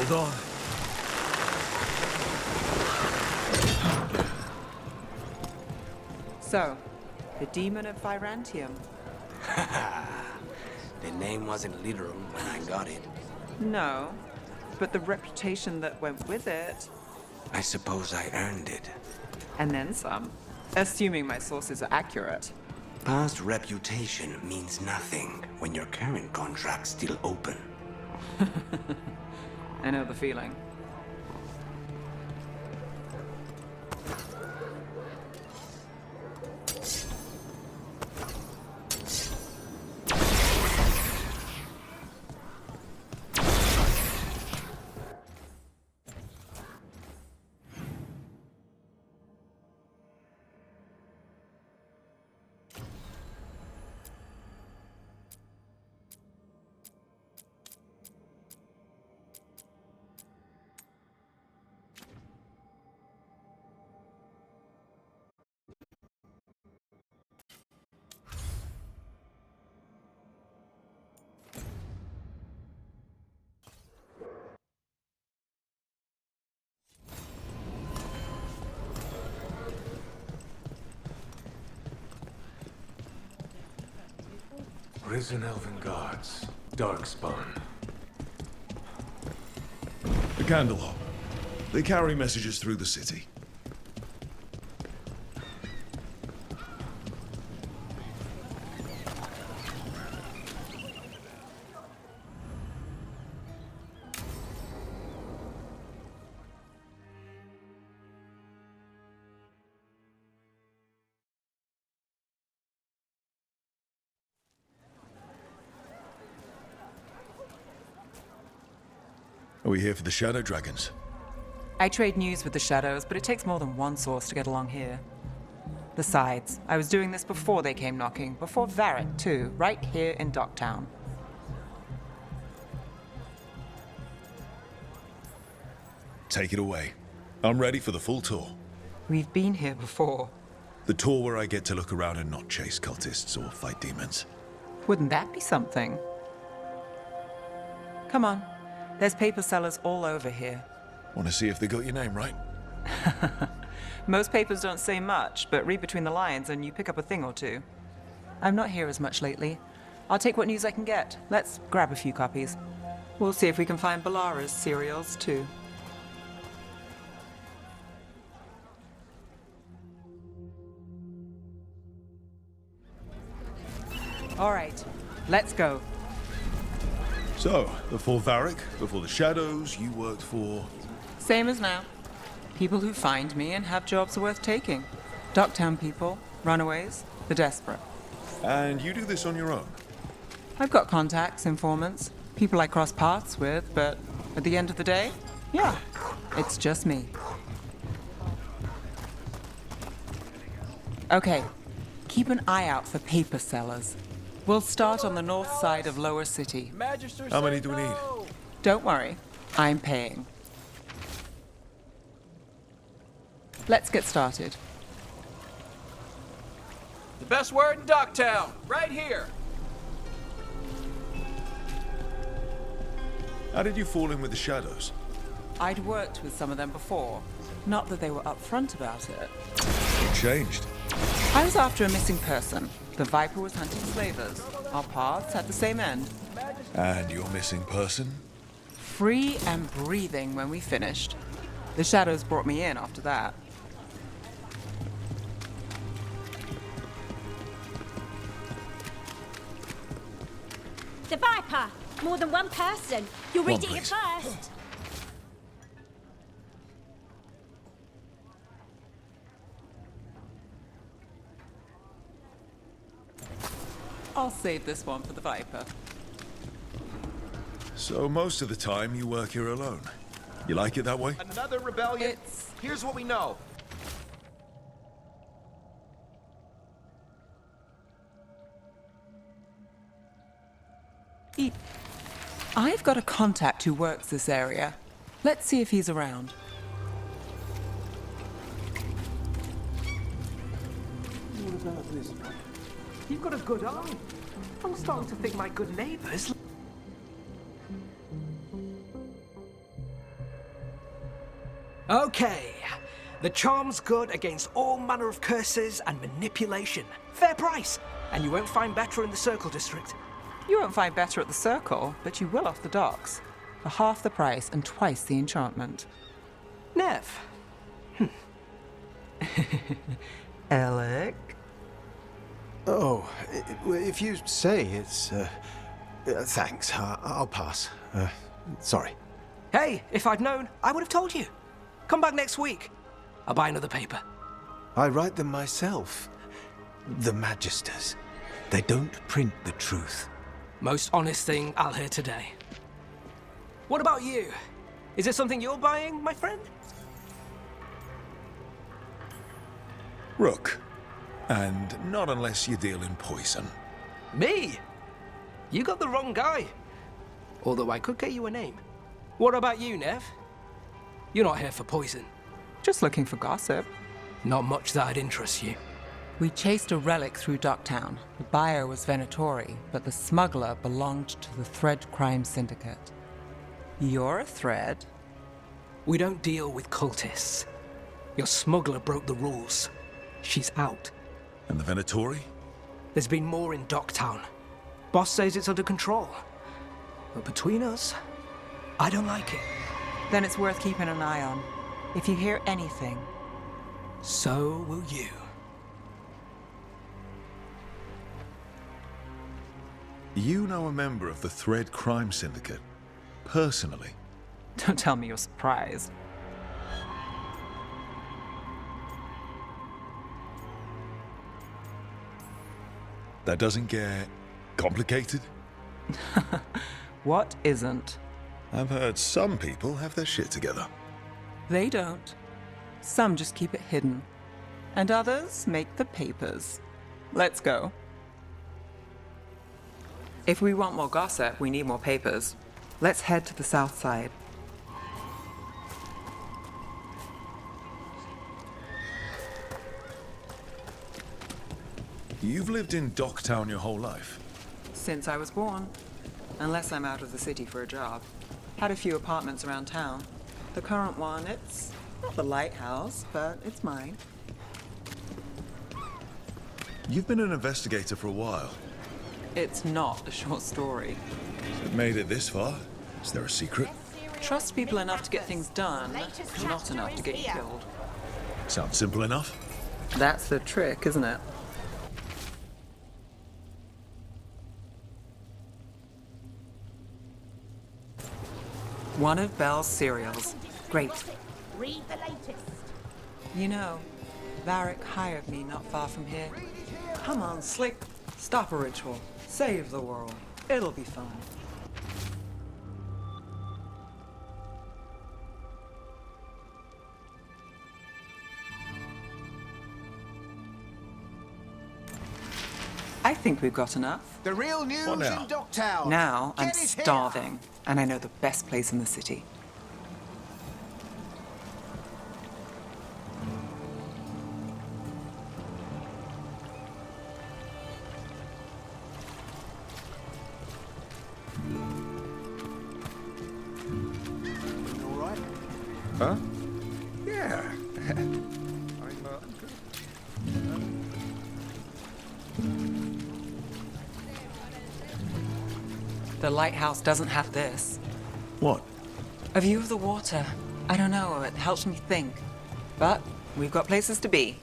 Hold on. So, the demon of Virantium. The name wasn't literal when I got it. No, but the reputation that went with it, I suppose I earned it. and then some. Assuming my sources are accurate. Past reputation means nothing when your current contract's still open. I know the feeling. Risen Elven Gods. Darkspawn. The Candelhop. They carry messages through the city. Are we here for the Shadow Dragons? I trade news with the Shadows, but it takes more than one source to get along here. Besides, I was doing this before they came knocking, before Varric too, right here in Docktown. Take it away. I'm ready for the full tour. We've been here before. The tour where I get to look around and not chase cultists or fight demons. Wouldn't that be something? Come on. There's paper sellers all over here. Want to see if they got your name right? Most papers don't say much, but read between the lines and you pick up a thing or two. I'm not here as much lately. I'll take what news I can get. Let's grab a few copies. We'll see if we can find Balara's cereals, too. All right, let's go. So, before Varric, before the Shadows, you worked for... Same as now. People who find me and have jobs worth taking. Docktown people, runaways, the desperate. And you do this on your own? I've got contacts, informants, people I cross paths with, but at the end of the day, yeah, it's just me. Okay, keep an eye out for paper sellers. We'll start on the north side of Lower City. How many do we need? Don't worry, I'm paying. Let's get started. The best word in Docktown, right here. How did you fall in with the Shadows? I'd worked with some of them before. Not that they were upfront about it. What changed? I was after a missing person. The Viper was hunting slavers. Our paths had the same end. And your missing person? Free and breathing when we finished. The Shadows brought me in after that. The Viper! More than one person. You'll read One, it please. first. I'll save this one for the Viper. So most of the time you work here alone. You like it that way? Another rebellion? It's... Here's what we know. I've got a contact who works this area. Let's see if he's around. You've got a good eye. I'm starting to think my good neighbours. Okay. The charm's good against all manner of curses and manipulation. Fair price. And you won't find better in the Circle District. You won't find better at the Circle, but you will off the docks. For half the price and twice the enchantment. Nev. Alec? Oh, if you say it's... thanks, I'll pass. Sorry. Hey, if I'd known, I would have told you. Come back next week. I'll buy another paper. I write them myself. The Magisters. They don't print the truth. Most honest thing I'll hear today. What about you? Is it something you're buying, my friend? Rook. And not unless you deal in poison. Me? You got the wrong guy. Although I could get you a name. What about you, Nev? You're not here for poison. Just looking for gossip. Not much that'd interest you. We chased a relic through Docktown. The buyer was Venatori, but the smuggler belonged to the Thread Crime Syndicate. You're a Thread? We don't deal with cultists. Your smuggler broke the rules. She's out. And the Venatori? There's been more in Docktown. Boss says it's under control. But between us, I don't like it. Then it's worth keeping an eye on. If you hear anything... So will you. You know a member of the Thread Crime Syndicate? Personally? Don't tell me you're surprised. That doesn't get... complicated? What isn't? I've heard some people have their shit together. They don't. Some just keep it hidden. And others make the papers. Let's go. If we want more gossip, we need more papers. Let's head to the south side. You've lived in Docktown your whole life? Since I was born. Unless I'm out of the city for a job. Had a few apartments around town. The current one, it's not the lighthouse, but it's mine. You've been an investigator for a while. It's not a short story. You've made it this far. Is there a secret? Trust people enough to get things done, not enough to get you killed. Sounds simple enough. That's the trick, isn't it? One of Belle's cereals. Great. Read the latest. You know, Varric hired me not far from here. Come on, Slick. Stop a ritual. Save the world. It'll be fun. I think we've got enough. The real news What now? in Docktown. Now I'm Get it here. starving, and I know the best place in the city. All right. Huh? Yeah. The lighthouse doesn't have this. What? A view of the water. I don't know, it helps me think. But we've got places to be.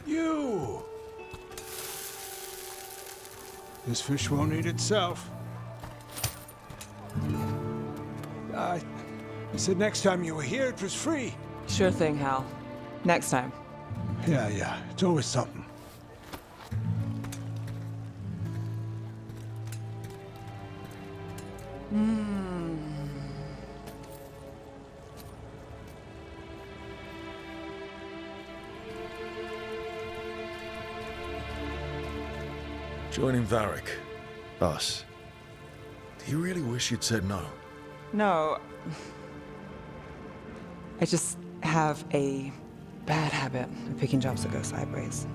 You! This fish won't eat itself. I said next time you were here, it was free. Sure thing, Hal. Next time. Yeah, it's always something. Joining Varric. Us. Do you really wish you'd said no? No. I just have a bad habit of picking jobs that go sideways.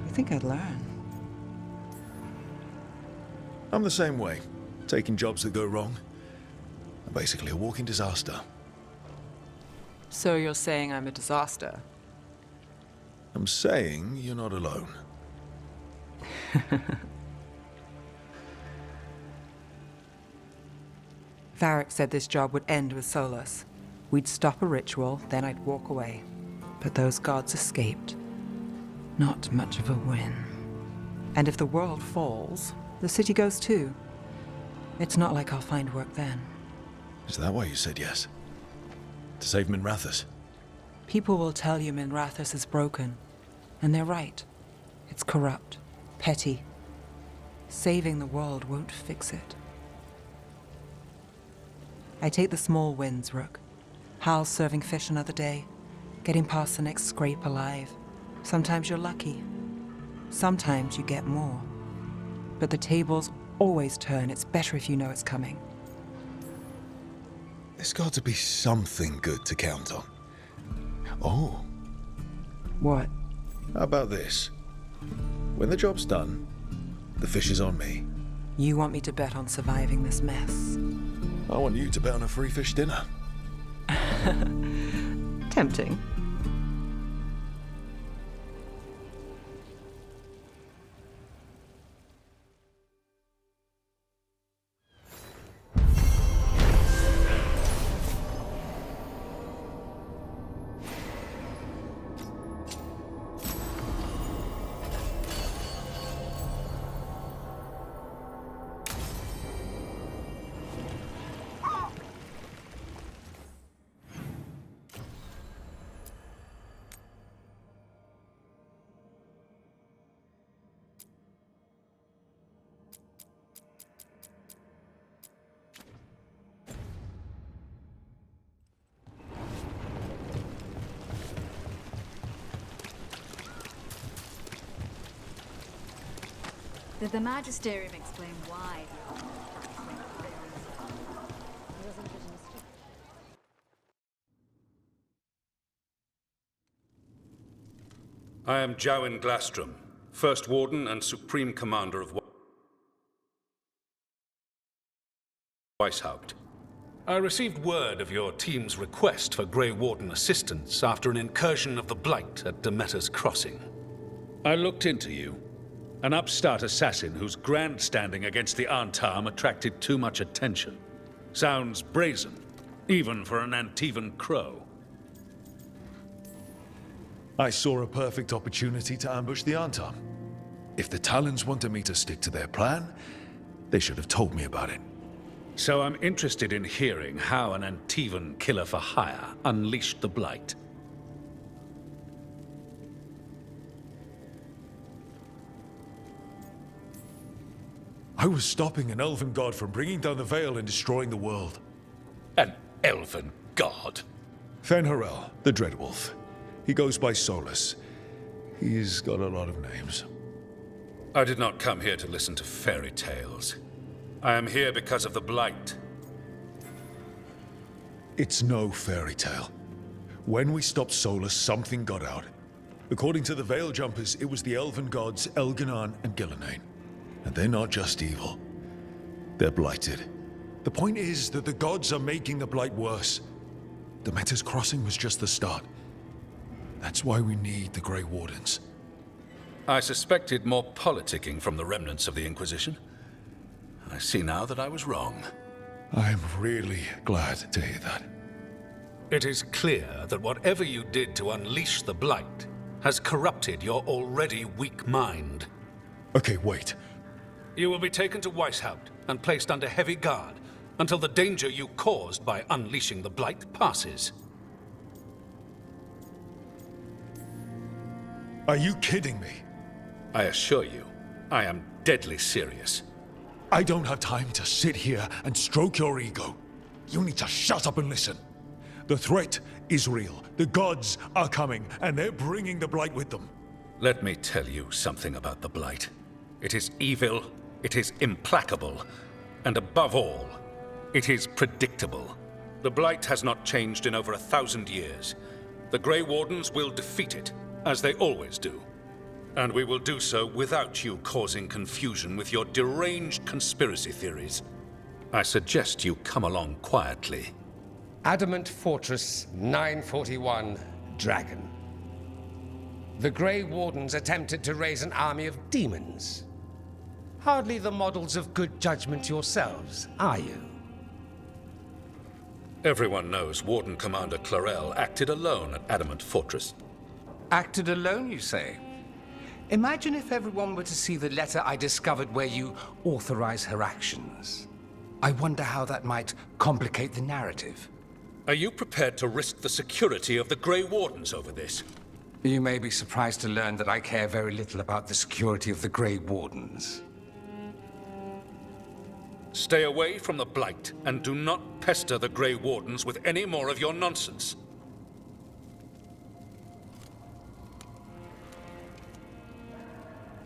I think I'd learn. I'm the same way. taking jobs that go wrong. I'm basically a walking disaster. So you're saying I'm a disaster? I'm saying you're not alone. Varric said this job would end with Solus. We'd stop a ritual, then I'd walk away. But those gods escaped. Not much of a win. And if the world falls, the city goes too. It's not like I'll find work then. Is that why you said yes? To save Minrathous? People will tell you Minrathous is broken. And they're right. It's corrupt, petty. Saving the world won't fix it. I take the small wins, Rook. Hal's serving fish another day, getting past the next scrape alive. Sometimes you're lucky. Sometimes you get more. But the tables always turn. It's better if you know it's coming. There's got to be something good to count on. Oh. What? How about this? When the job's done, the fish is on me. You want me to bet on surviving this mess? I want you to bet on a free fish dinner. Tempting. Did the Magisterium explain why? I am Jowin Glastrom, First Warden and Supreme Commander of Weishaupt. I received word of your team's request for Grey Warden assistance after an incursion of the Blight at Demeter's Crossing. I looked into you. An upstart assassin whose grandstanding against the Antarm attracted too much attention. Sounds brazen, even for an Antivan crow. I saw a perfect opportunity to ambush the Antarm. If the Talons wanted me to stick to their plan, they should have told me about it. So I'm interested in hearing how an Antivan killer for hire unleashed the Blight. I was stopping an elven god from bringing down the Veil and destroying the world. An elven god? Fen'Harel, the Dreadwolf. He goes by Solus. He's got a lot of names. I did not come here to listen to fairy tales. I am here because of the Blight. It's no fairy tale. When we stopped Solus, something got out. According to the Veil Jumpers, it was the elven gods Elganon and Gillenane. And they're not just evil. They're blighted. The point is that the gods are making the Blight worse. Demeter's Crossing was just the start. That's why we need the Grey Wardens. I suspected more politicking from the remnants of the Inquisition. I see now that I was wrong. I'm really glad to hear that. It is clear that whatever you did to unleash the Blight has corrupted your already weak mind. Okay, wait. You will be taken to Weishaupt and placed under heavy guard until the danger you caused by unleashing the Blight passes. Are you kidding me? I assure you, I am deadly serious. I don't have time to sit here and stroke your ego. You need to shut up and listen. The threat is real. The gods are coming, and they're bringing the Blight with them. Let me tell you something about the Blight. It is evil, it is implacable, and above all, it is predictable. The Blight has not changed in over 1,000 years. The Grey Wardens will defeat it, as they always do. And we will do so without you causing confusion with your deranged conspiracy theories. I suggest you come along quietly. Adamant Fortress 941, Dragon. The Grey Wardens attempted to raise an army of demons. Hardly the models of good judgment yourselves, are you? Everyone knows Warden Commander Clarel acted alone at Adamant Fortress. Acted alone, you say? Imagine if everyone were to see the letter I discovered where you authorize her actions. I wonder how that might complicate the narrative. Are you prepared to risk the security of the Grey Wardens over this? You may be surprised to learn that I care very little about the security of the Grey Wardens. Stay away from the Blight, and do not pester the Grey Wardens with any more of your nonsense.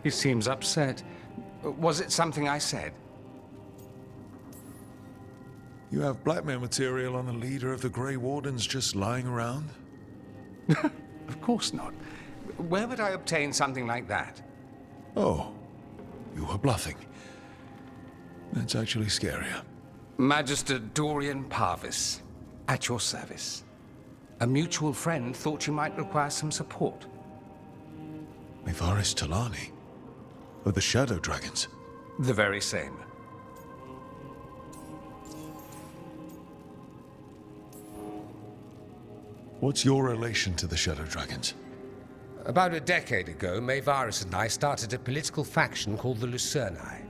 He seems upset. Was it something I said? You have blackmail material on the leader of the Grey Wardens just lying around? Of course not. Where would I obtain something like that? Oh, you were bluffing. That's actually scarier. Magister Dorian Parvis, at your service. A mutual friend thought you might require some support. Mevaris Talani? Of the Shadow Dragons? The very same. What's your relation to the Shadow Dragons? About a decade ago, Mevaris and I started a political faction called the Lucerni.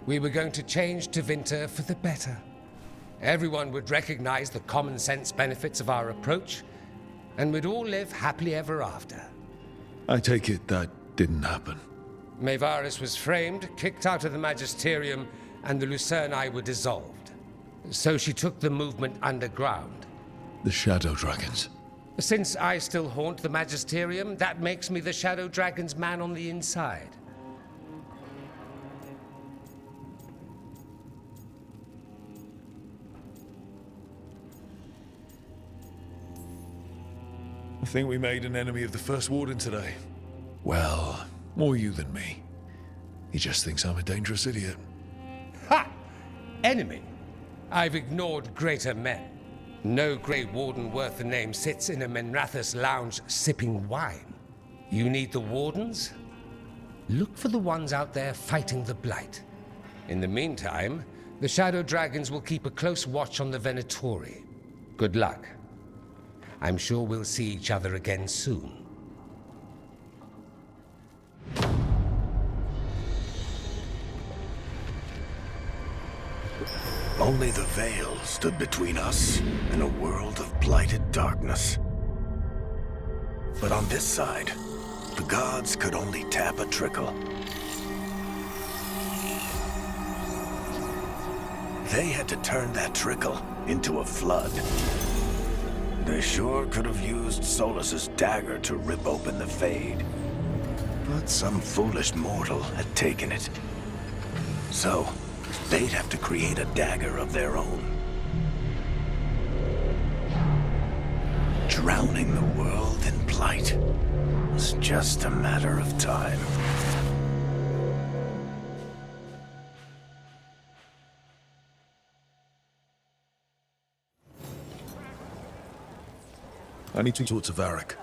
We were going to change Tevinter for the better. Everyone would recognize the common sense benefits of our approach, and we'd all live happily ever after. I take it that didn't happen. Mevaris was framed, kicked out of the Magisterium, and the Lucerni were dissolved. So she took the movement underground. The Shadow Dragons. Since I still haunt the Magisterium, that makes me the Shadow Dragon's man on the inside. I think we made an enemy of the First Warden today. Well, more you than me. He just thinks I'm a dangerous idiot. Ha! Enemy? I've ignored greater men. No Grey Warden worth the name sits in a Menrathus lounge sipping wine. You need the Wardens? Look for the ones out there fighting the Blight. In the meantime, the Shadow Dragons will keep a close watch on the Venatori. Good luck. I'm sure we'll see each other again soon. Only the veil stood between us and a world of blighted darkness. But on this side, the gods could only tap a trickle. They had to turn that trickle into a flood. They sure could have used Solus's dagger to rip open the Fade. But some foolish mortal had taken it. So, they'd have to create a dagger of their own. Drowning the world in blight was just a matter of time. I need to talk to Varric.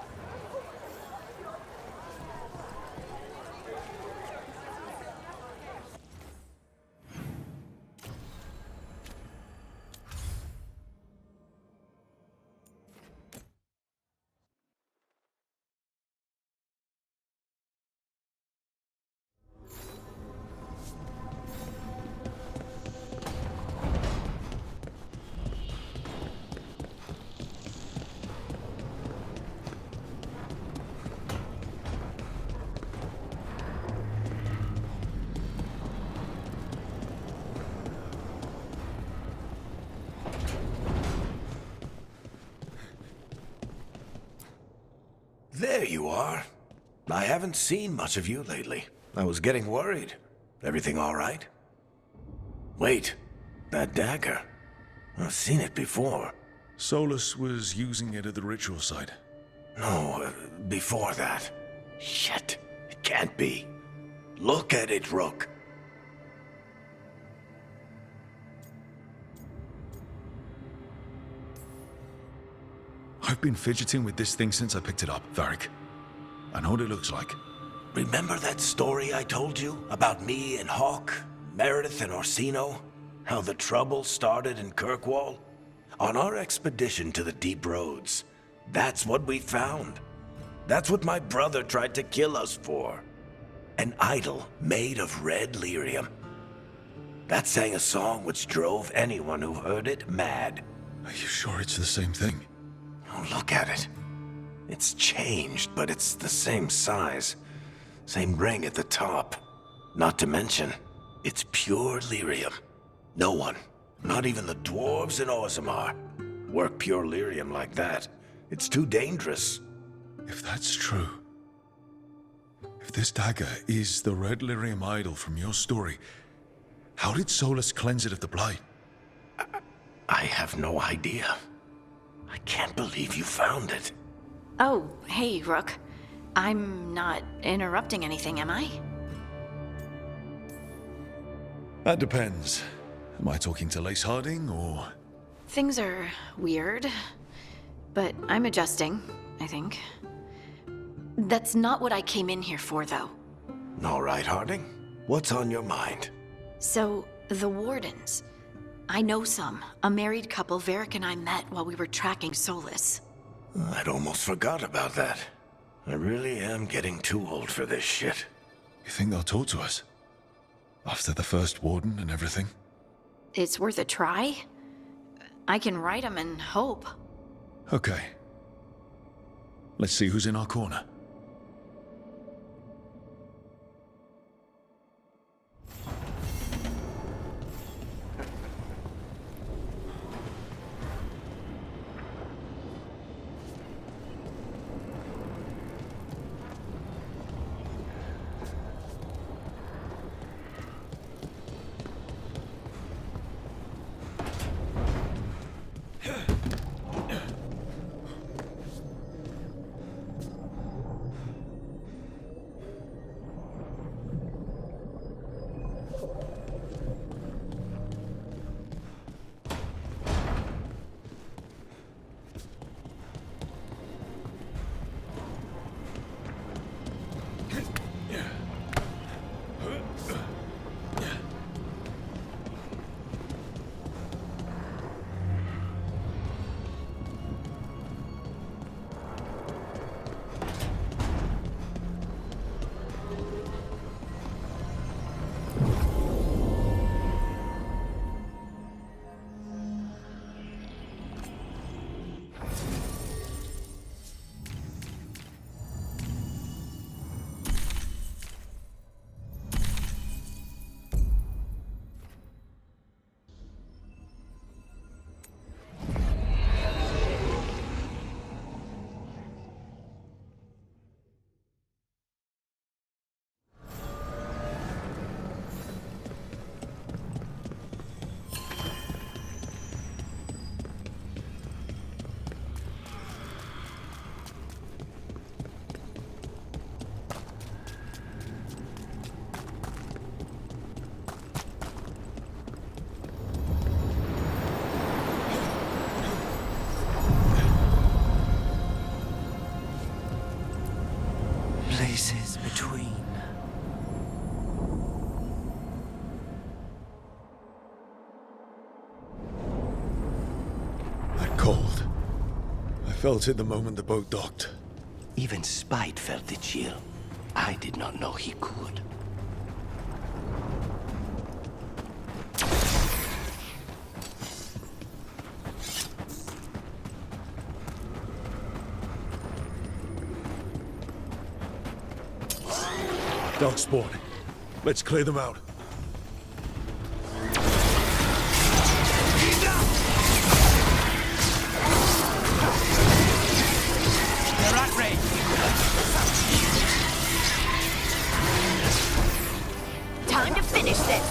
There you are. I haven't seen much of you lately. I was getting worried. Everything all right? Wait, that dagger. I've seen it before. Solus was using it at the ritual site. No, before that. Shit, it can't be. Look at it, Rook. I've been fidgeting with this thing since I picked it up, Varric. I know what it looks like. Remember that story I told you about me and Hawk, Meredith and Orsino? How the trouble started in Kirkwall? On our expedition to the Deep Roads, that's what we found. That's what my brother tried to kill us for. An idol made of red lyrium. That sang a song which drove anyone who heard it mad. Are you sure it's the same thing? Oh, look at it. It's changed, but it's the same size. Same ring at the top. Not to mention, it's pure lyrium. No one, not even the dwarves in Orzammar, work pure lyrium like that. It's too dangerous. If that's true, if this dagger is the red lyrium idol from your story, how did Solus cleanse it of the blight? I have no idea. I can't believe you found it. Oh, hey, Rook. I'm not interrupting anything, am I? That depends. Am I talking to Lace Harding, or...? Things are weird, but I'm adjusting, I think. That's not what I came in here for, though. All right, Harding. What's on your mind? So, the Wardens. I know some. A married couple Varric and I met while we were tracking Solus. I'd almost forgot about that. I really am getting too old for this shit. You think they'll talk to us? After the first Warden and everything? It's worth a try. I can write them and hope. Okay. Let's see who's in our corner. Places between. That cold. I felt it the moment the boat docked. Even Spite felt the chill. I did not know he could. Darkspawn. Let's clear them out. They're at range. Time to finish this.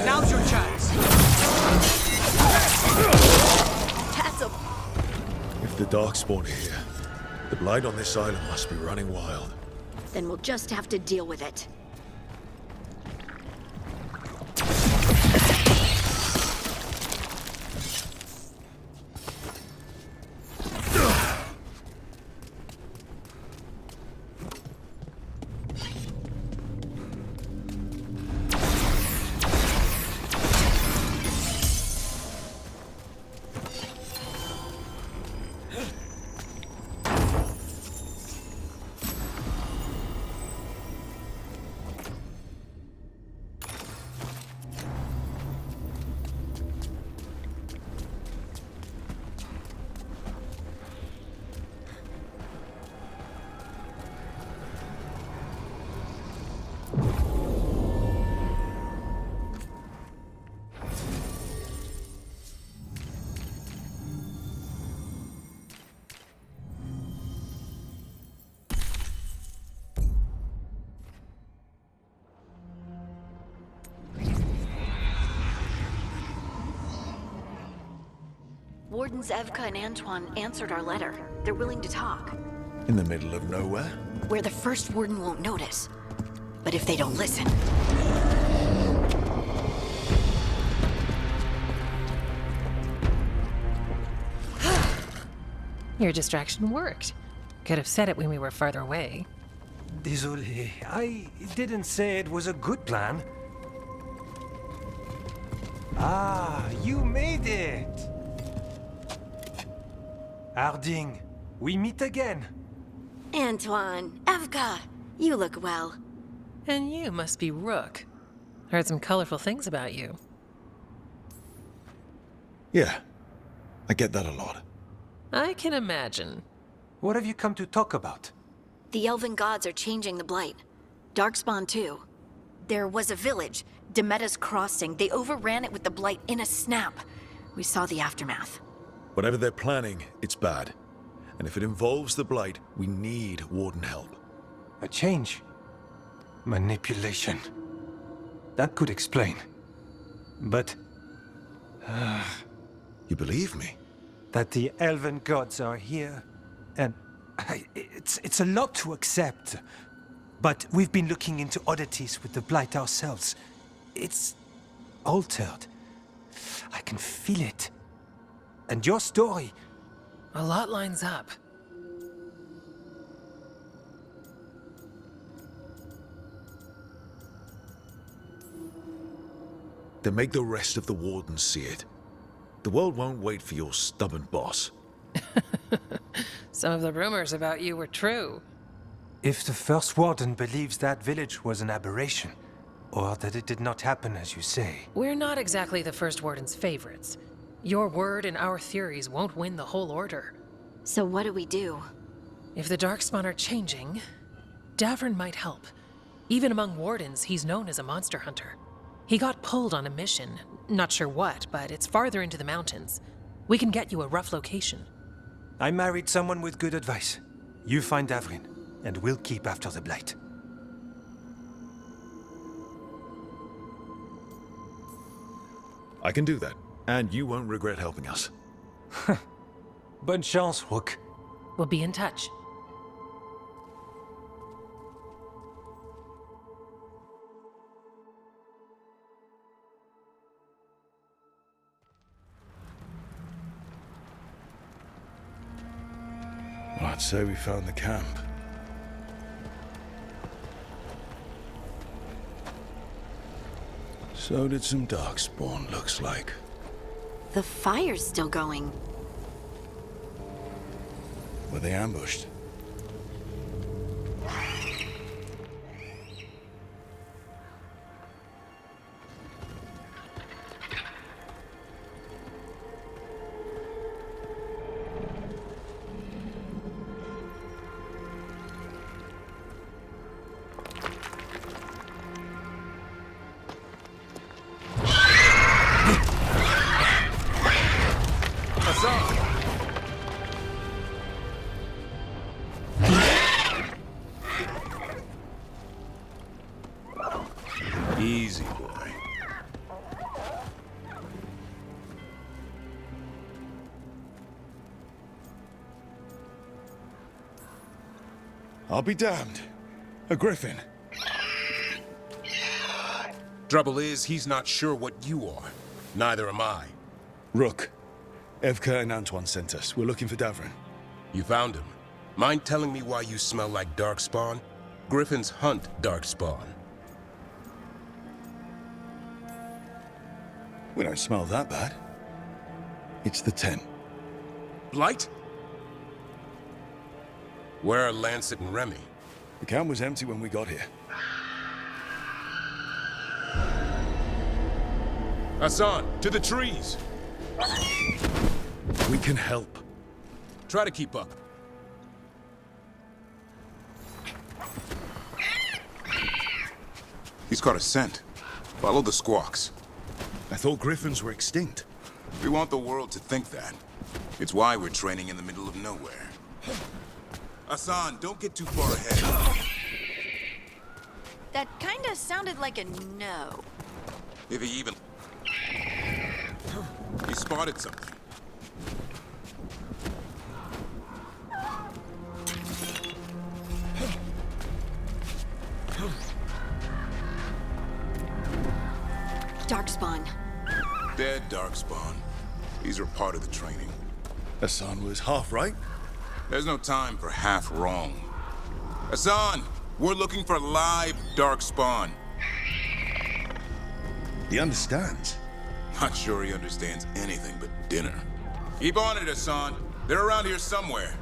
Now's your chance. spawned here. The blight on this island must be running wild. Then we'll just have to deal with it. Wardens Evka and Antoine answered our letter. They're willing to talk. In the middle of nowhere? Where the first warden won't notice. But if they don't listen... Your distraction worked. Could have said it when we were farther away. Désolé, I didn't say it was a good plan. Ah, you made it! Harding, we meet again. Antoine, Evka, you look well. And you must be Rook. Heard some colorful things about you. Yeah, I get that a lot. I can imagine. What have you come to talk about? The Elven gods are changing the Blight. Darkspawn too. There was a village, Demeta's Crossing. They overran it with the Blight in a snap. We saw the aftermath. Whatever they're planning, it's bad. And if it involves the Blight, we need Warden help. A change? Manipulation. That could explain. But... You believe me? That the Elven gods are here, and... It's a lot to accept. But we've been looking into oddities with the Blight ourselves. It's... altered. I can feel it. And your story... A lot lines up. Then make the rest of the Wardens see it. The world won't wait for your stubborn boss. Some of the rumors about you were true. If the First Warden believes that village was an aberration, or that it did not happen as you say... We're not exactly the First Warden's favorites. Your word and our theories won't win the whole order. So what do we do? If the Darkspawn are changing, Davrin might help. Even among Wardens, he's known as a monster hunter. He got pulled on a mission. Not sure what, but it's farther into the mountains. We can get you a rough location. I married someone with good advice. You find Davrin, and we'll keep after the Blight. I can do that, and you won't regret helping us. Bonne chance, Rook. We'll be in touch. Well, I'd say we found the camp. So did some Darkspawn, looks like. The fire's still going. Were they ambushed? I'll be damned. A griffin. Trouble is, he's not sure what you are. Neither am I. Rook. Evka and Antoine sent us. We're looking for Davrin. You found him. Mind telling me why you smell like darkspawn? Griffins hunt darkspawn. We don't smell that bad. It's the 10. Blight? Where are Lancet and Remy? The camp was empty when we got here. Hassan, to the trees! We can help. Try to keep up. He's caught a scent. Follow the squawks. I thought griffins were extinct. We want the world to think that. It's why we're training in the middle of nowhere. Hassan, don't get too far ahead. That kinda sounded like a no. If he even... He spotted something. Darkspawn. Dead darkspawn. These are part of the training. Hassan was half right. There's no time for half wrong. Hassan, we're looking for live darkspawn. He understands. Not sure he understands anything but dinner. Keep on it, Hassan. They're around here somewhere.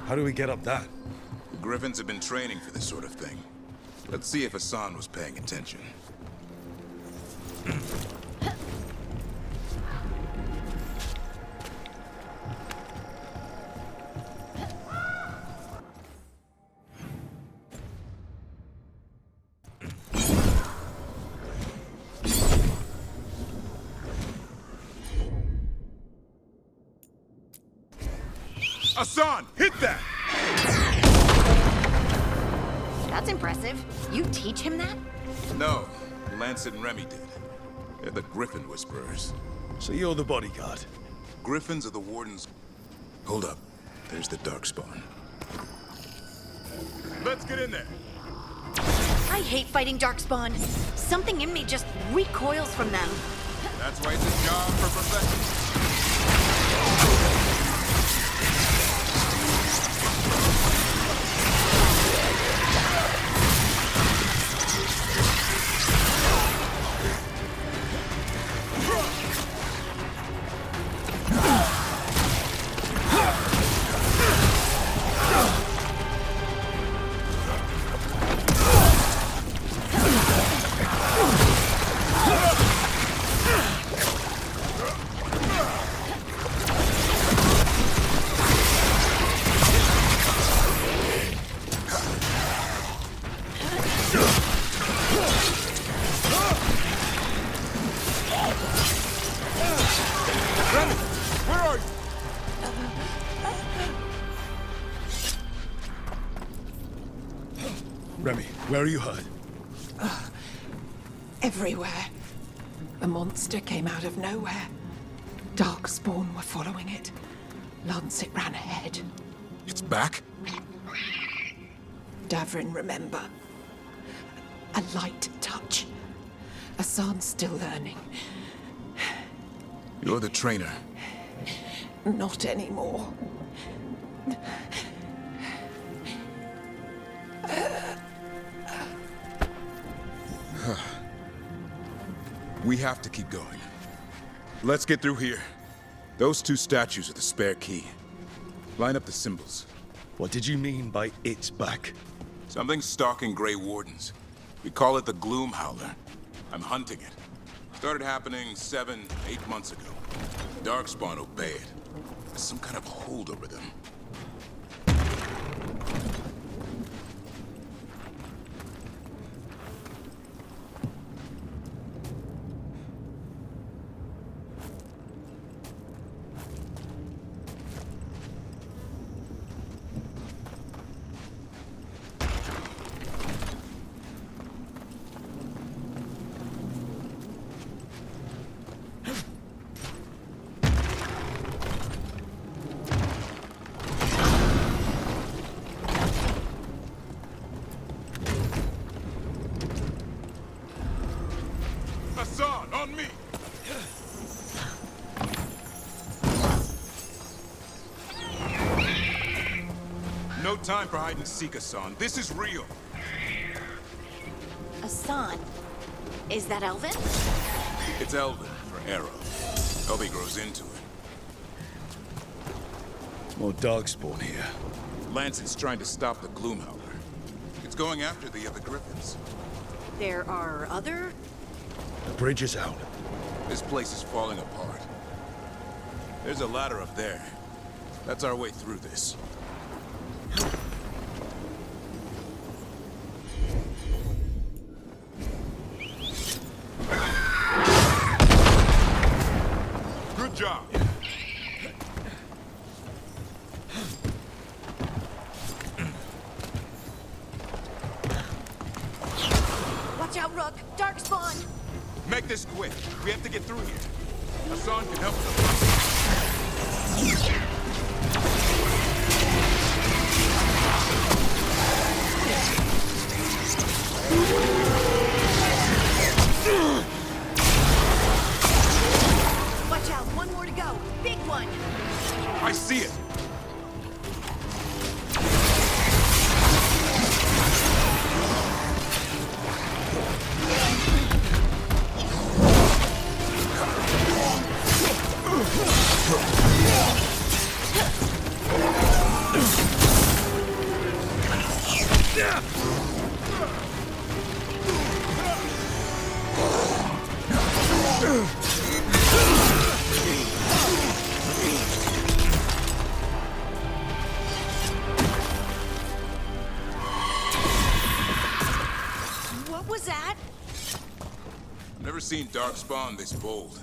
How do we get up that? The Griffins have been training for this sort of thing. Let's see if Hassan was paying attention. Hassan, hit that! That's impressive. You teach him that? No, Lancet and Remy did. They're the Griffin Whisperers. So you're the bodyguard? Griffins are the Warden's... Hold up. There's the Darkspawn. Let's get in there! I hate fighting Darkspawn. Something in me just recoils from them. That's why it's a job for perfection. Remy, where are you hurt? Everywhere. A monster came out of nowhere. Darkspawn were following it. Lancet ran ahead. It's back? Davrin, remember. A light touch. Hassan's still learning. You're the trainer. Not anymore. We have to keep going. Let's get through here. Those two statues are the spare key. Line up the symbols. What did you mean by it's back? Something stalking Grey Wardens. We call it the Gloom Howler. I'm hunting it. Started happening 7, 8 months ago. Darkspawn obeyed. There's some kind of hold over them. Hassan, on me! No time for hide and seek, Hassan. This is real. Asan. Is that Elvin? It's Elvin for Arrow. Elby grows into it. More Darkspawn here. Lanson's trying to stop the Gloomhowler. It's going after the other Griffins. There are other? The bridge is out. This place is falling apart. There's a ladder up there. That's our way through this. Good job. Watch out, Rook! Darkspawn! Make this quick. We have to get through here. Hassan can help us. Watch out! One more to go! Big one! I see it. What was that? Never seen Darkspawn this bold.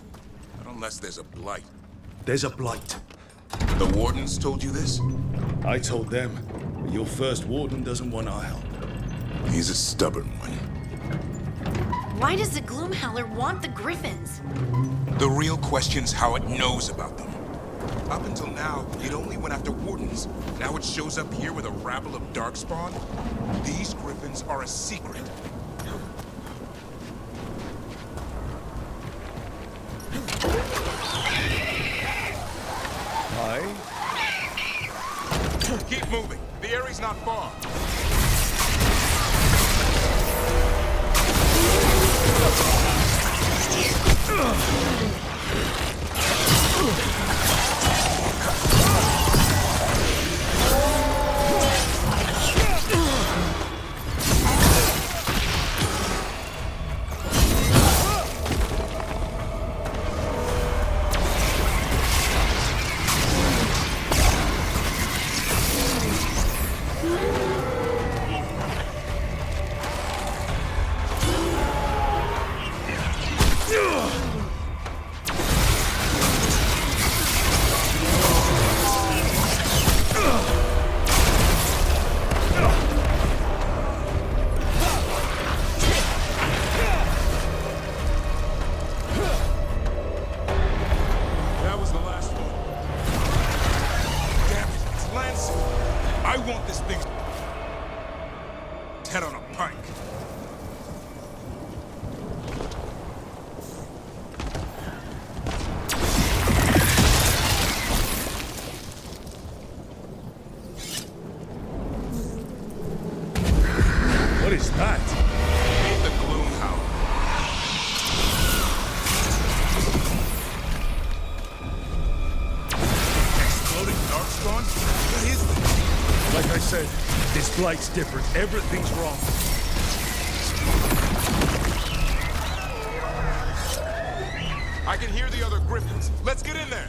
Not unless there's a blight. There's a blight. The Wardens told you this? I told them. But your first Warden doesn't want our help. He's a stubborn one. Why does the Gloomhowler want the Griffins? The real question's how it knows about them. Up until now, it only went after Wardens. Now it shows up here with a rabble of Darkspawn? These Griffins are a secret. Hi. Keep moving. The area's not far. That was the last one. Damn it, it's Lance. I want this thing's head on a pike. What is that? Meet the Gloomhowler. Exploding Darkspawn? What is this? Like I said, this blight's different. Everything's wrong. can hear the other griffins. Let's get in there.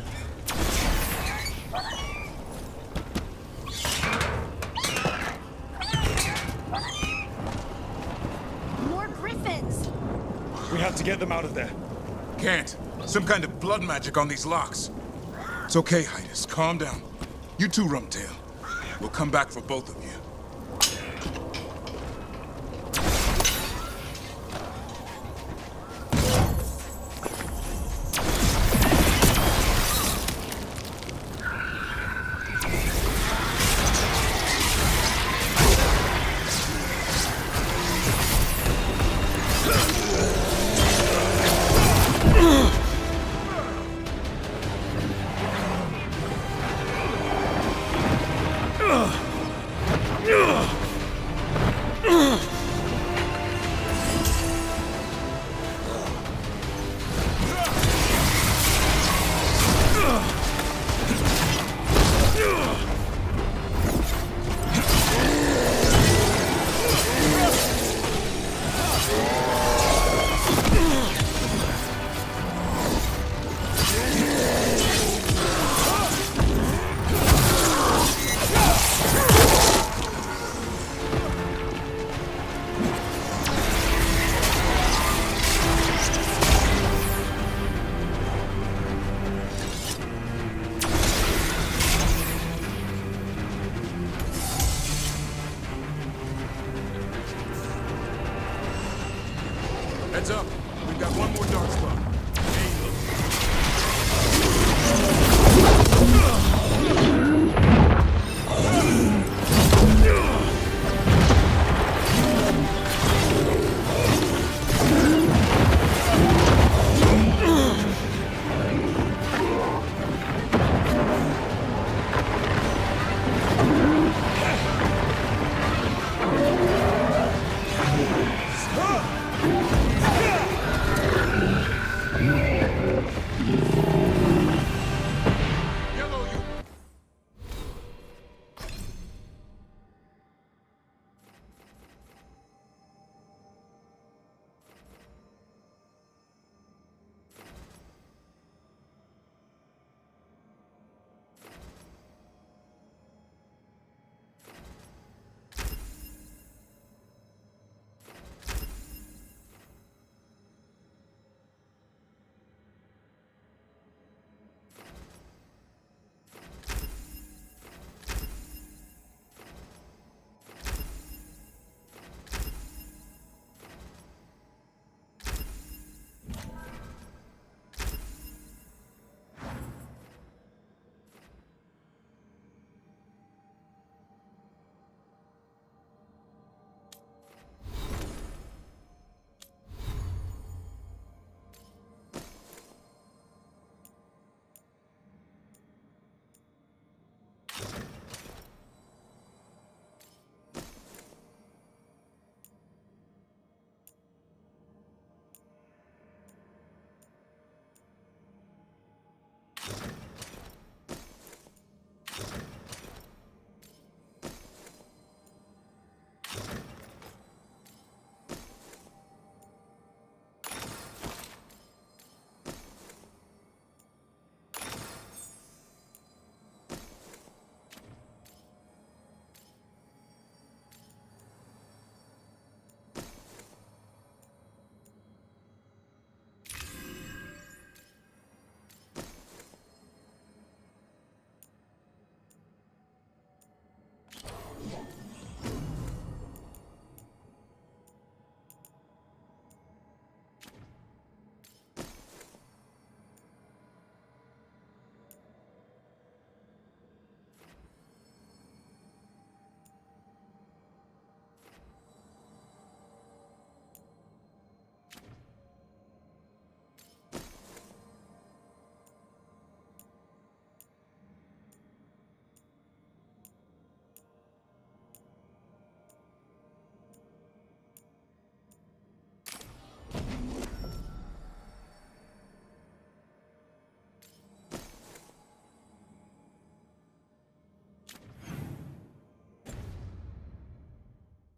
More griffins! We have to get them out of there. Can't. Some kind of blood magic on these locks. It's okay, Hydas. Calm down. You too, Rumtail. We'll come back for both of you. Heads up. We've got one more dark spot.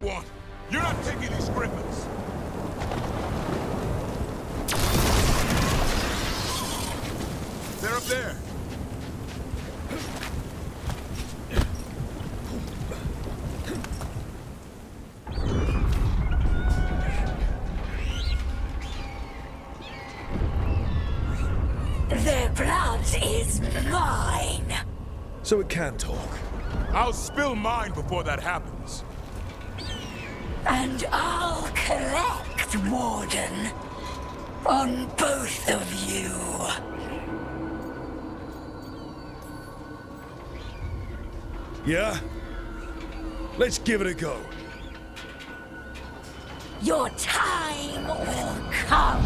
What? You're not taking these griffins! They're up there. Their blood is mine. So it can talk. I'll spill mine before that happens. And I'll collect, Warden. On both of you. Yeah? Let's give it a go. Your time will come.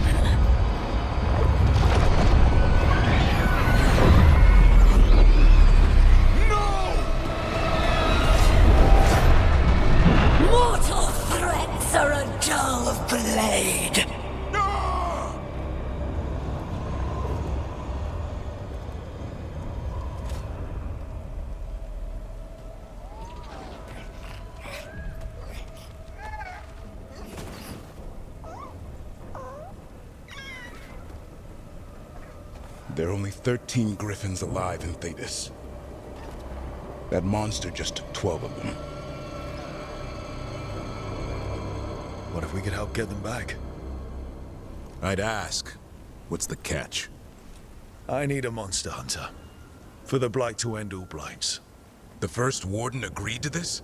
Mortal threats are a dull blade. There are only 13 griffins alive in Thetis. That monster just took 12 of them. What if we could help get them back? I'd ask, what's the catch? I need a monster hunter. For the Blight to end all blights. The first warden agreed to this?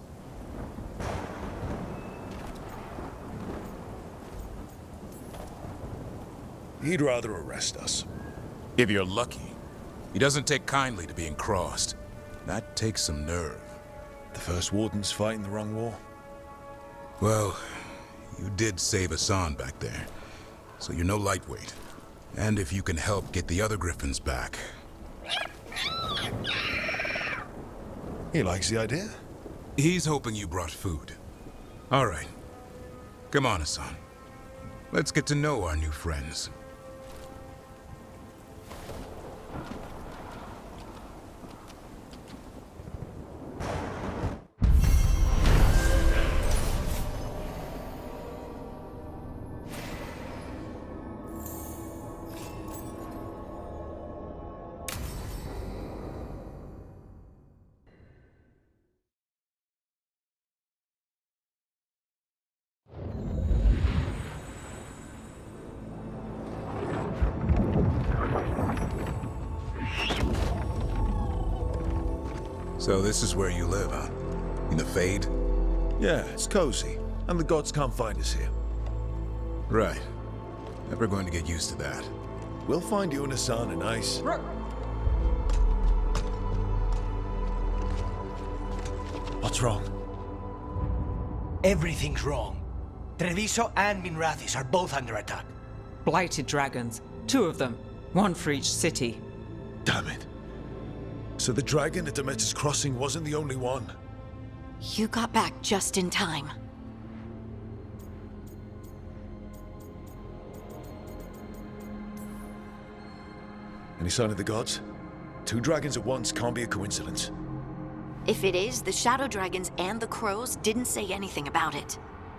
He'd rather arrest us. If you're lucky. He doesn't take kindly to being crossed. That takes some nerve. The first warden's fighting the wrong war. Well, you did save Hassan back there, so you're no lightweight. And if you can help get the other griffins back... He likes the idea. He's hoping you brought food. All right. Come on, Hassan. Let's get to know our new friends. So this is where you live, huh? In the Fade? Yeah, it's cozy. And the gods can't find us here. Right. Never going to get used to that. We'll find you and Hassan a nice... What's wrong? Everything's wrong. Treviso and Minrathis are both under attack. Blighted dragons. 2 of them. 1 for each city. Damn it. So the dragon at Demeter's Crossing wasn't the only one. You got back just in time. Any sign of the gods? 2 dragons at once can't be a coincidence. If it is, the Shadow Dragons and the Crows didn't say anything about it.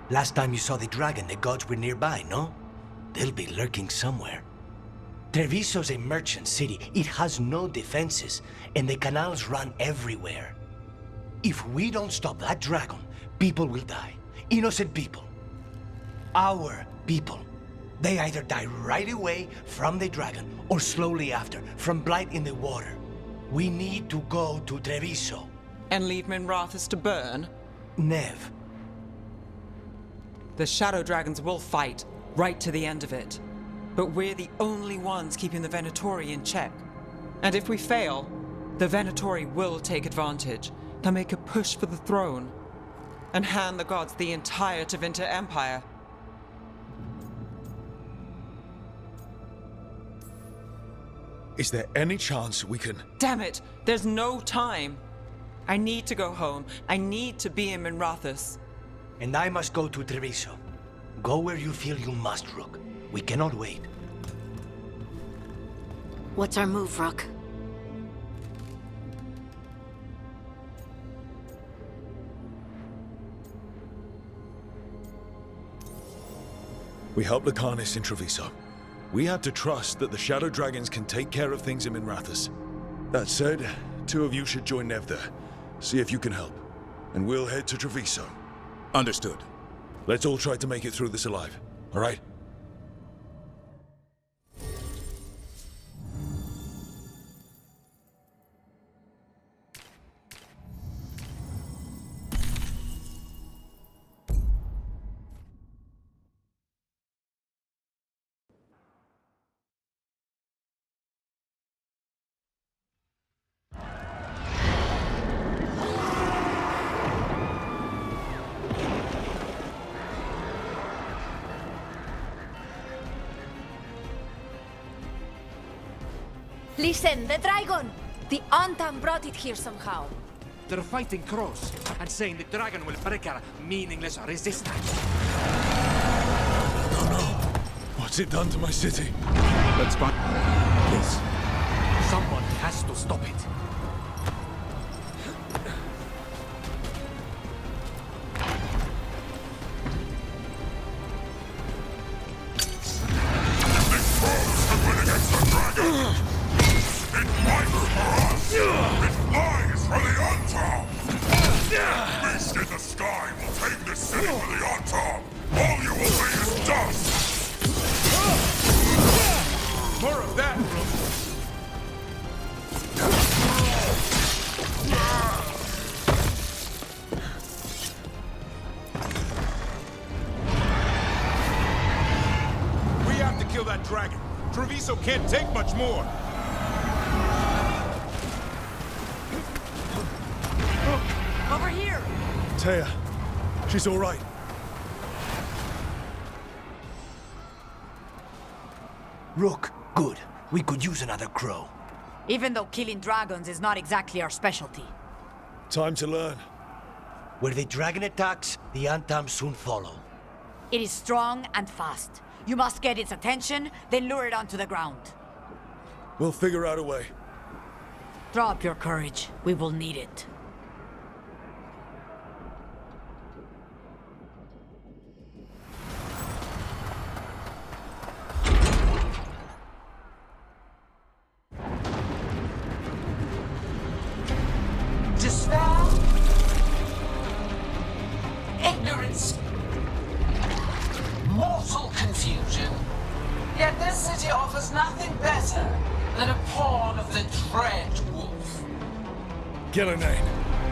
Last time you saw the dragon, the gods were nearby, no? They'll be lurking somewhere. Treviso's a merchant city. It has no defenses, and the canals run everywhere. If we don't stop that dragon, people will die. Innocent people. Our people. They either die right away from the dragon, or slowly after, from blight in the water. We need to go to Treviso. And leave Minrathis to burn? Nev. The Shadow Dragons will fight, right to the end of it. But we're the only ones keeping the Venatori in check. And if we fail, the Venatori will take advantage. They'll make a push for the throne. And hand the gods the entire Tevinter Empire. Is there any chance we can... Damn it! There's no time! I need to go home. I need to be in Minrathis. And I must go to Treviso. Go where you feel you must, Rook. We cannot wait. What's our move, Rook? We help Lucanus in Treviso. We have to trust that the Shadow Dragons can take care of things in Minrathous. That said, 2 of you should join Nev there. See if you can help. And we'll head to Treviso. Understood. Let's all try to make it through this alive, all right? Listen, the dragon! The Antam brought it here somehow. They're fighting Cross and saying the dragon will break our meaningless resistance. No, no. What's it done to my city? Let's find... Yes. Someone has to stop it. Beast in the sky will take this city for the Antam! All you will be is dust! More of that, We have to kill that dragon! Treviso can't take much more! Over here! Taya, she's all right. Rook, good. We could use another crow. Even though killing dragons is not exactly our specialty. Time to learn. Where the dragon attacks, the Antam soon follow. It is strong and fast. You must get its attention, then lure it onto the ground. We'll figure out a way. Throw up your courage. We will need it. Despair, ignorance, mortal confusion. Yet this city offers nothing better than a pawn of the Dread Wolf. Gillenane.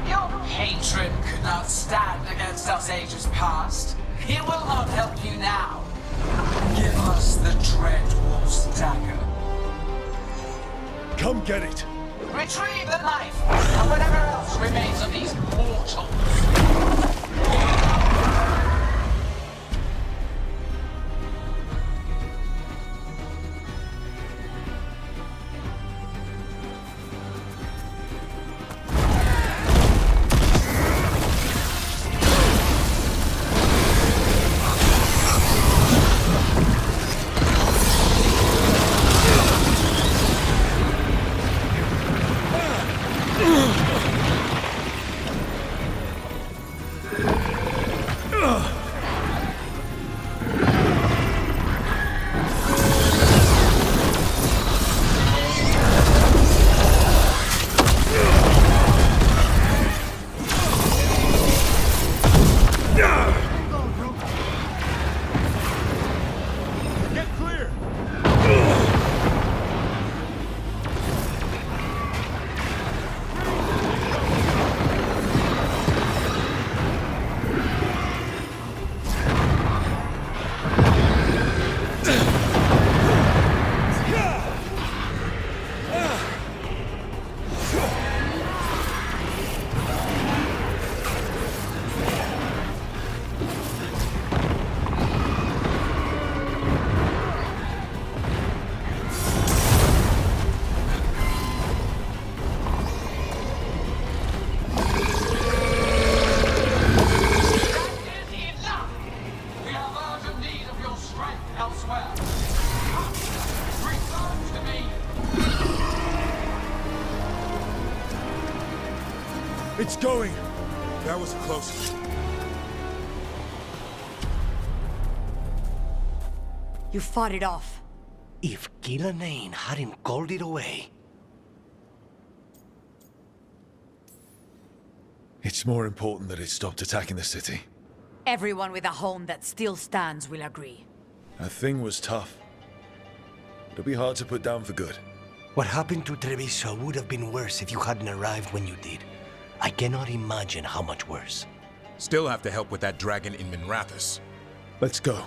Your patron could not stand against us ages past. He will not help you now. Give us the Dread Wolf's dagger. Come get it. Retrieve the knife, and whatever else remains of these mortals. It's going! That was close. You fought it off. If Gillenane hadn't called it away... It's more important that it stopped attacking the city. Everyone with a home that still stands will agree. That thing was tough. It'll be hard to put down for good. What happened to Treviso would have been worse if you hadn't arrived when you did. I cannot imagine how much worse. Still have to help with that dragon in Minrathous. Let's go.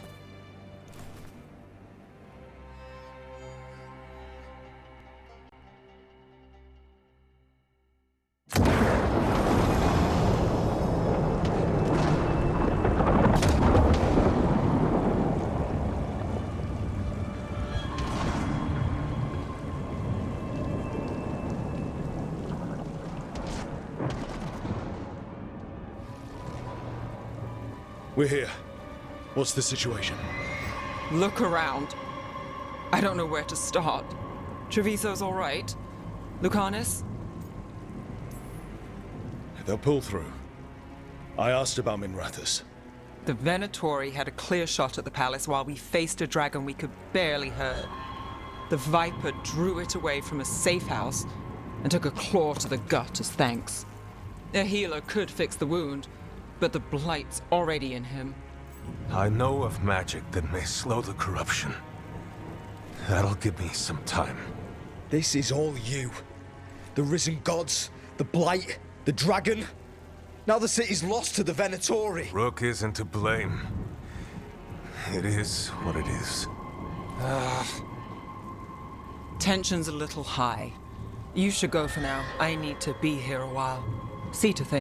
We're here. What's the situation? Look around. I don't know where to start. Treviso's all right. Lucanus? They'll pull through. I asked about Minrathous. The Venatori had a clear shot at the palace while we faced a dragon we could barely hurt. The Viper drew it away from a safe house and took a claw to the gut as thanks. A healer could fix the wound, but the Blight's already in him. I know of magic that may slow the corruption. That'll give me some time. This is all you. The risen gods, the Blight, the dragon. Now the city's lost to the Venatori. Rook isn't to blame. It is what it is. Tension's a little high. You should go for now. I need to be here a while. See to things.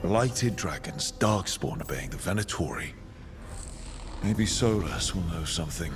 Blighted dragons, darkspawn obeying the Venatori. Maybe Solus will know something.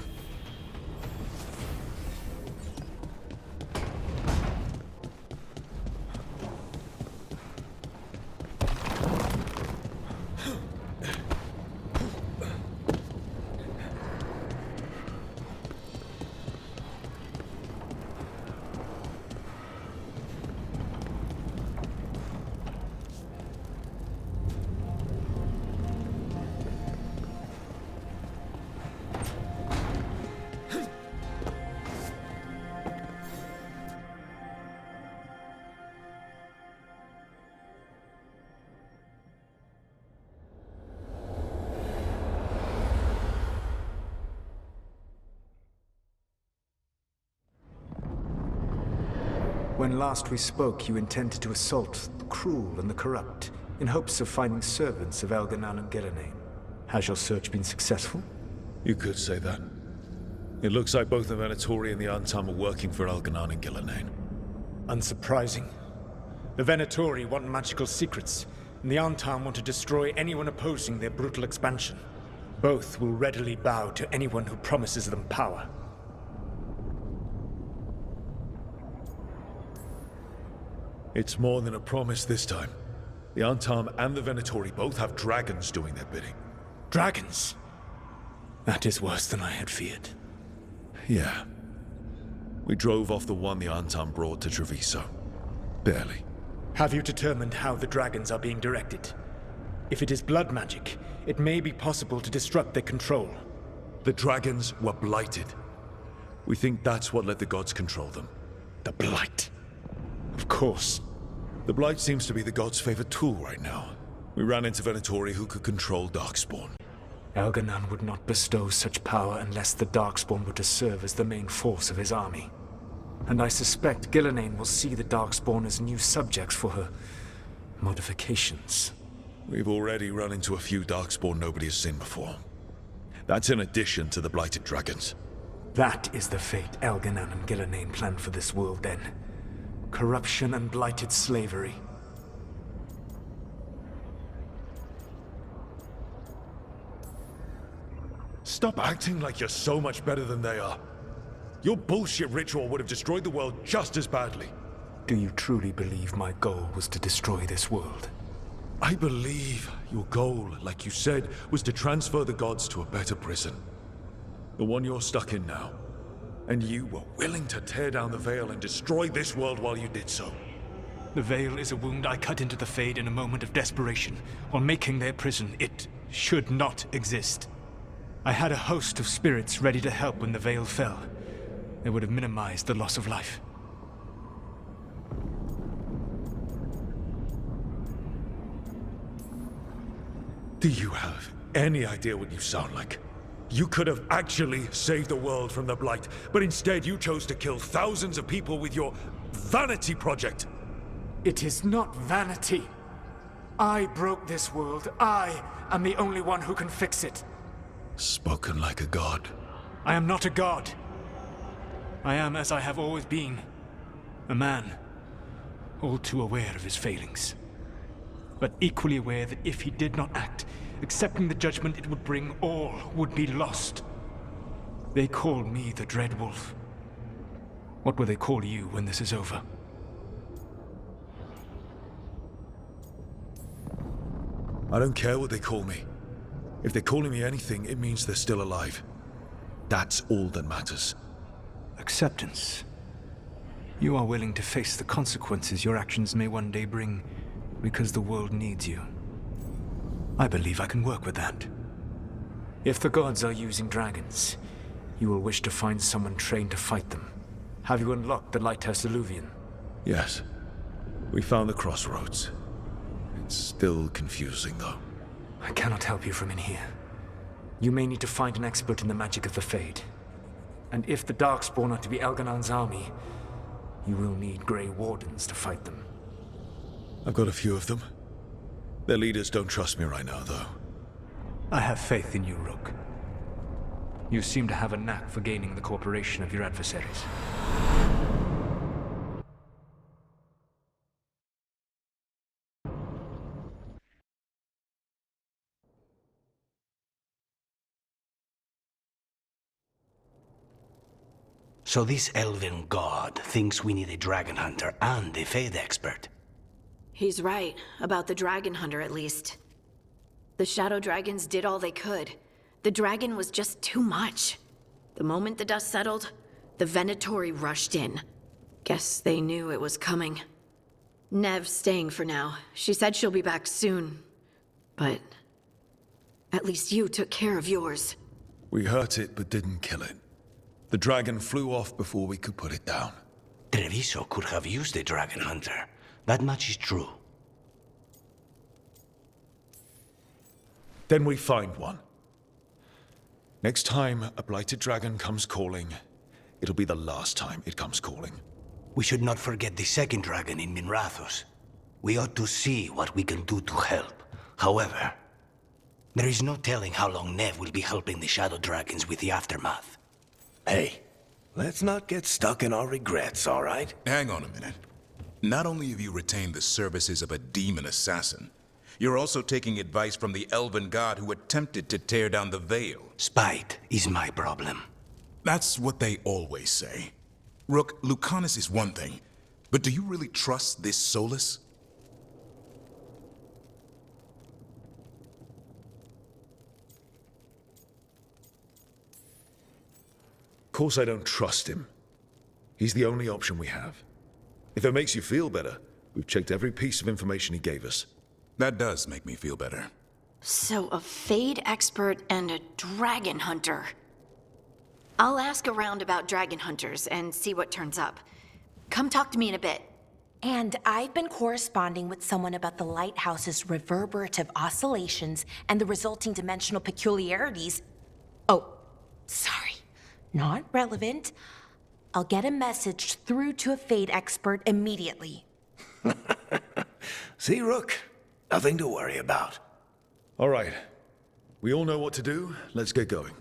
When last we spoke, you intended to assault the cruel and the corrupt, in hopes of finding servants of Elganan and Gillenane. Has your search been successful? You could say that. It looks like both the Venatori and the Antam are working for Elganan and Gillenane. Unsurprising. The Venatori want magical secrets, and the Antam want to destroy anyone opposing their brutal expansion. Both will readily bow to anyone who promises them power. It's more than a promise this time. The Antam and the Venatori both have dragons doing their bidding. Dragons? That is worse than I had feared. Yeah. We drove off the one the Antam brought to Treviso. Barely. Have you determined how the dragons are being directed? If it is blood magic, it may be possible to disrupt their control. The dragons were blighted. We think that's what let the gods control them. The Blight. Of course. The Blight seems to be the gods' favorite tool right now. We ran into Venatori who could control Darkspawn. Elganan would not bestow such power unless the Darkspawn were to serve as the main force of his army. And I suspect Gillenane will see the Darkspawn as new subjects for her modifications. We've already run into a few Darkspawn nobody has seen before. That's in addition to the blighted dragons. That is the fate Elganan and Gillenane planned for this world then. Corruption and blighted slavery. Stop acting like you're so much better than they are. Your bullshit ritual would have destroyed the world just as badly. Do you truly believe my goal was to destroy this world? I believe your goal, like you said, was to transfer the gods to a better prison. The one you're stuck in now. And you were willing to tear down the veil and destroy this world while you did so. The veil is a wound I cut into the Fade in a moment of desperation, while making their prison. It should not exist. I had a host of spirits ready to help when the veil fell. They would have minimized the loss of life. Do you have any idea what you sound like? You could have actually saved the world from the Blight, but instead you chose to kill thousands of people with your vanity project. It is not vanity. I broke this world. I am the only one who can fix it. Spoken like a god. I am not a god. I am as I have always been. A man. All too aware of his failings. But equally aware that if he did not act, accepting the judgment it would bring, all would be lost. They call me the Dread Wolf. What will they call you when this is over? I don't care what they call me. If they're calling me anything, it means they're still alive. That's all that matters. Acceptance. You are willing to face the consequences your actions may one day bring, because the world needs you. I believe I can work with that. If the gods are using dragons, you will wish to find someone trained to fight them. Have you unlocked the Lighthouse Illuvian? Yes. We found the crossroads. It's still confusing, though. I cannot help you from in here. You may need to find an expert in the magic of the Fade. And if the Darkspawn are to be Elganon's army, you will need Grey Wardens to fight them. I've got a few of them. Their leaders don't trust me right now, though. I have faith in you, Rook. You seem to have a knack for gaining the cooperation of your adversaries. So this elven god thinks we need a dragon hunter and a Fade expert. He's right, about the dragon hunter at least. The shadow dragons did all they could. The dragon was just too much. The moment the dust settled, the Venatori rushed in. Guess they knew it was coming. Nev's staying for now. She said she'll be back soon. But at least you took care of yours. We hurt it, but didn't kill it. The dragon flew off before we could put it down. Treviso could have used a dragon hunter. That much is true. Then we find one. Next time a blighted dragon comes calling, it'll be the last time it comes calling. We should not forget the second dragon in Minrathos. We ought to see what we can do to help. However, there is no telling how long Nev will be helping the shadow dragons with the aftermath. Hey, let's not get stuck in our regrets, all right? Hang on a minute. Not only have you retained the services of a demon assassin, you're also taking advice from the elven god who attempted to tear down the veil. Spite is my problem. That's what they always say. Rook, Lucanus is one thing, but do you really trust this Solus? Of course I don't trust him. He's the only option we have. If it makes you feel better, we've checked every piece of information he gave us. That does make me feel better. So a Fade expert and a dragon hunter. I'll ask around about dragon hunters and see what turns up. Come talk to me in a bit. And I've been corresponding with someone about the lighthouse's reverberative oscillations and the resulting dimensional peculiarities. Oh, sorry. Not relevant. I'll get a message through to a Fade expert immediately. See, Rook? Nothing to worry about. All right. We all know what to do. Let's get going.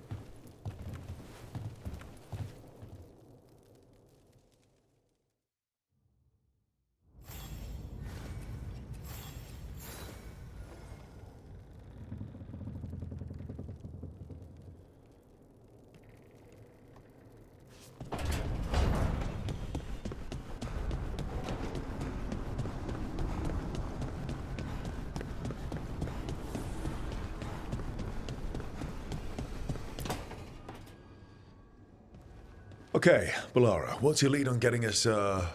Okay, Balara, what's your lead on getting us a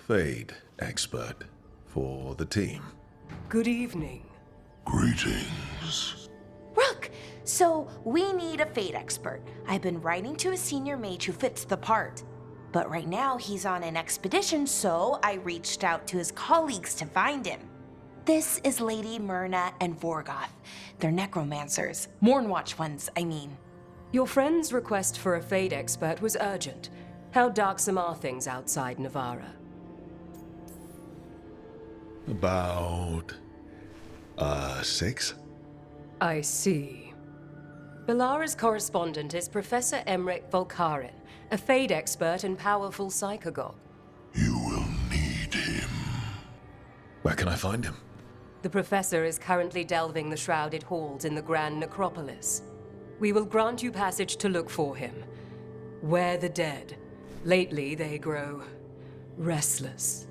Fade expert for the team? Good evening. Greetings. Rook! So, we need a Fate expert. I've been writing to a senior mage who fits the part. But right now, he's on an expedition, so I reached out to his colleagues to find him. This is Lady Myrna and Vorgoth. They're necromancers. Mournwatch ones, I mean. Your friend's request for a Fade expert was urgent. How darksome are things outside Navarra? About... 6? I see. Balara's correspondent is Professor Emmerich Volkaren, a Fade expert and powerful psychagogue. Where can I find him? The Professor is currently delving the shrouded halls in the Grand Necropolis. We will grant you passage to look for him. Where the dead. Lately, they grow restless.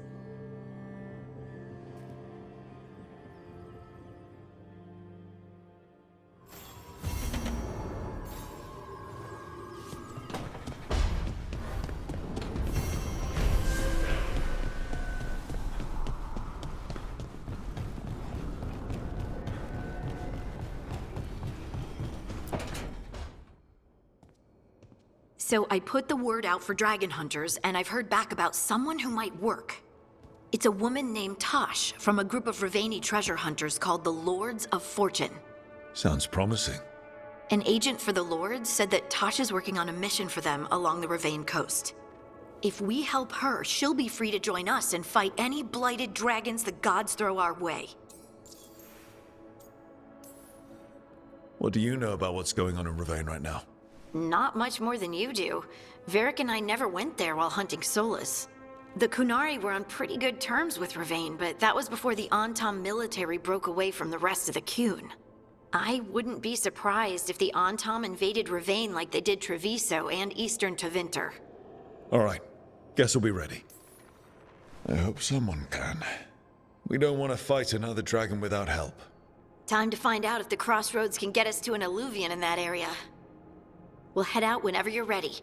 So I put the word out for dragon hunters, and I've heard back about someone who might work. It's a woman named Tosh from a group of Ravani treasure hunters called the Lords of Fortune. Sounds promising. An agent for the Lords said that Tosh is working on a mission for them along the Ravane coast. If we help her, she'll be free to join us and fight any blighted dragons the gods throw our way. What do you know about what's going on in Ravane right now? Not much more than you do. Varric and I never went there while hunting Solus. The Kunari were on pretty good terms with Ravane, but that was before the Antam military broke away from the rest of the Qun. I wouldn't be surprised if the Antam invaded Ravane like they did Treviso and Eastern Tevinter. Alright, guess we'll be ready. I hope someone can. We don't want to fight another dragon without help. Time to find out if the crossroads can get us to an alluvion in that area. We'll head out whenever you're ready.